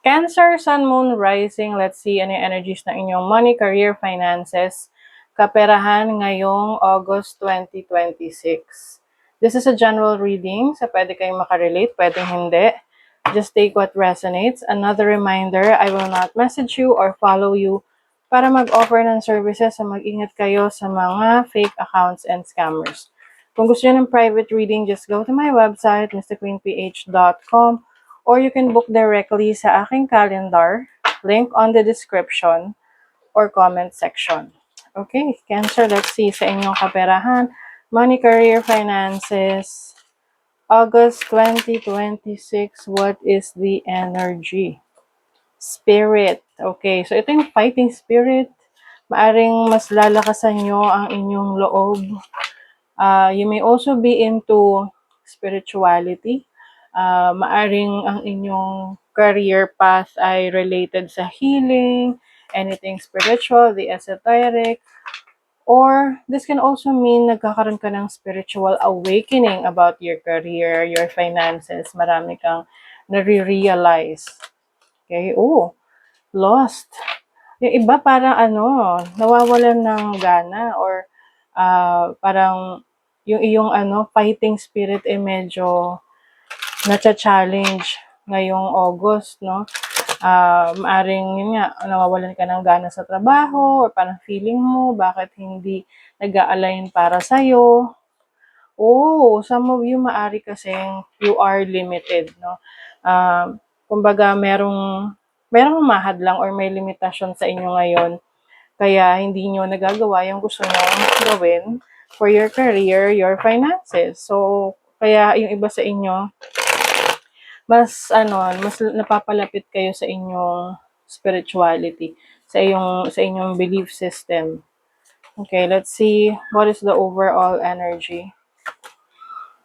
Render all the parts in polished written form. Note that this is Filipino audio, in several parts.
Cancer, Sun, Moon, Rising. Let's see ano yung energies ng inyong money, career, finances, kaperahan ngayong August 2026. This is a general reading, so pwede kayong makarelate, pwede hindi. Just take what resonates. Another reminder, I will not message you or follow you para mag-offer ng services, so mag-ingat kayo sa mga fake accounts and scammers. Kung gusto nyo ng private reading, just go to my website, mrqueenph.com, or you can book directly sa aking calendar, link on the description or comment section. Okay, Cancer, let's see sa inyong kaperahan, money, career, finances, August 2026, what is the energy? Spirit. Okay, so ito yung fighting spirit. Maaring mas lalakasan nyo ang inyong loob. You may also be into spirituality. Maaring ang inyong career path ay related sa healing, anything spiritual, the esoteric, or this can also mean nagkakaroon ka ng spiritual awakening about your career, your finances. Marami kang nare-realize. Okay, lost. Yung iba parang nawawalan ng gana or parang yung iyong fighting spirit medyo na-challenge ngayong August, no? Maaring yun nga, nawawalan ka ng gana sa trabaho or parang feeling mo bakit hindi nag-a-align para sa'yo. Some of you maari kasing you are limited, no? Kumbaga merong mahadlang or may limitasyon sa inyo ngayon kaya hindi nyo nagagawa yung gusto nyo gawin for your career, your finances. So, kaya yung iba sa inyo, mas napapalapit kayo sa inyong spirituality, sa inyong belief system. Okay, let's see what is the overall energy.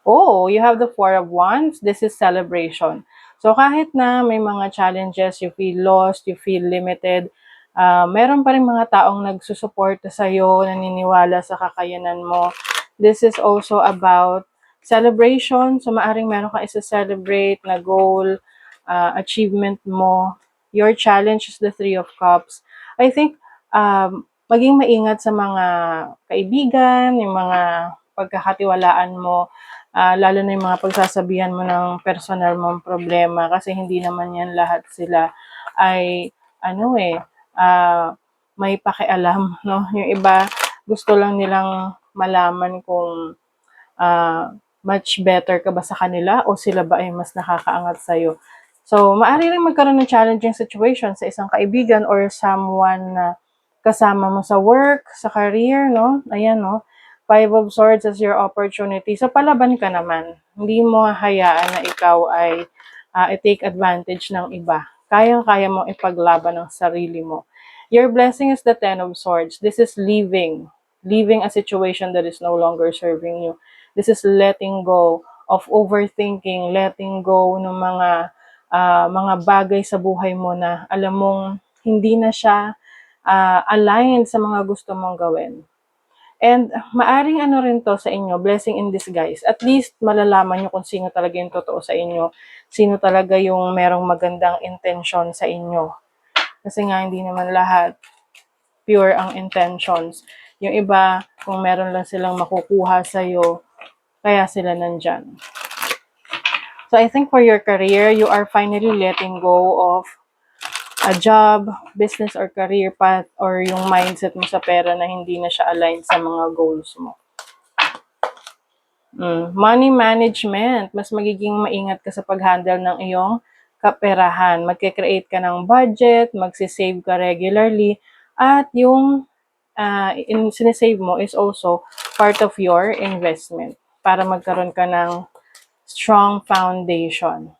You have the Four of Wands. This is celebration. So kahit na may mga challenges, you feel lost, you feel limited, meron pa rin mga taong nagsusuporta sa'yo, naniniwala sa kakayanan mo. This is also about celebration. So maaring meron ka isa-celebrate na goal, achievement mo. Your challenge is the Three of Cups. I think maging maingat sa mga kaibigan, yung mga pagkakatiwalaan mo, lalo na yung mga pagsasabihan mo ng personal mong problema kasi hindi naman yan lahat sila ay may pakialam, no? Yung iba gusto lang nilang malaman kung much better ka ba sa kanila o sila ba ay mas nakakaangat sa'yo. So, maaari rin magkaroon ng challenging situation sa isang kaibigan or someone na kasama mo sa work, sa career, no? Ayan, no? Five of Swords as your opportunity. So, palaban ka naman. Hindi mo hayaan na ikaw ay i-take advantage ng iba. Kayang-kaya mo ipaglaban ng sarili mo. Your blessing is the Ten of Swords. This is leaving a situation that is no longer serving you. This is letting go of overthinking, letting go ng mga bagay sa buhay mo na alam mong hindi na siya aligned sa mga gusto mong gawin. And maaring rin to sa inyo, blessing in disguise. At least malalaman nyo kung sino talaga yung totoo sa inyo, sino talaga yung merong magandang intention sa inyo. Kasi nga hindi naman lahat pure ang intentions. Yung iba, kung meron lang silang makukuha sa'yo, kaya sila nandyan. So I think for your career, you are finally letting go of a job, business or career path, or yung mindset mo sa pera na hindi na siya aligned sa mga goals mo. Money management. Mas magiging maingat ka sa pag-handle ng iyong kaperahan. Magke-create ka ng budget, magsisave ka regularly, at yung sinesave mo is also part of your investment para magkaroon ka ng strong foundation.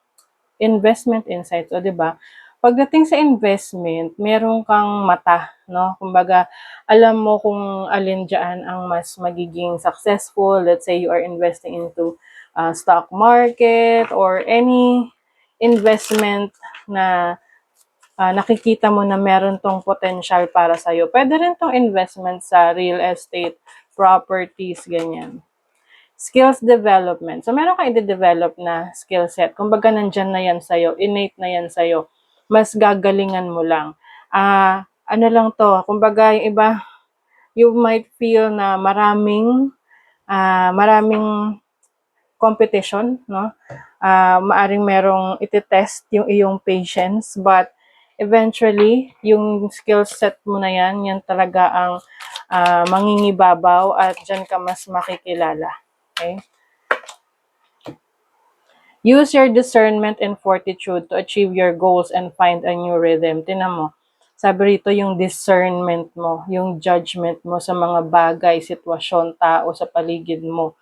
Investment insights, o diba? Pagdating sa investment, meron kang mata, no? Kumbaga, alam mo kung alin dyan ang mas magiging successful. Let's say you are investing into stock market or any investment na nakikita mo na meron tong potential para sa'yo. Pwede rin tong investment sa real estate, properties, ganyan. Skills development. So, meron kang i-develop na skill set. Kumbaga, nandyan na yan sa'yo. Innate na yan sa'yo. mas gagalingan mo lang. Ano lang to, kumbaga yung iba, you might feel na maraming competition, no? Maaring merong iti-test yung iyong patience, but eventually, yung skill set mo na yan talaga ang mangingibabaw at dyan ka mas makikilala. Okay? Use your discernment and fortitude to achieve your goals and find a new rhythm. Tinan mo, sabi rito yung discernment mo, yung judgment mo sa mga bagay, sitwasyon, tao sa paligid mo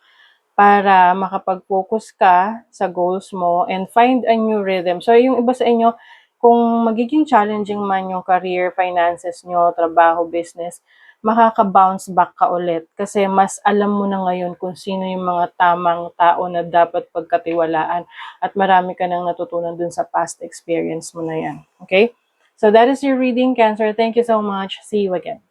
para makapag-focus ka sa goals mo and find a new rhythm. So, yung iba sa inyo, kung magiging challenging man yung career, finances nyo, trabaho, business, makaka-bounce back ka ulit kasi mas alam mo na ngayon kung sino yung mga tamang tao na dapat pagkatiwalaan at marami ka nang natutunan dun sa past experience mo na yan. Okay? So, that is your reading, Cancer. Thank you so much. See you again.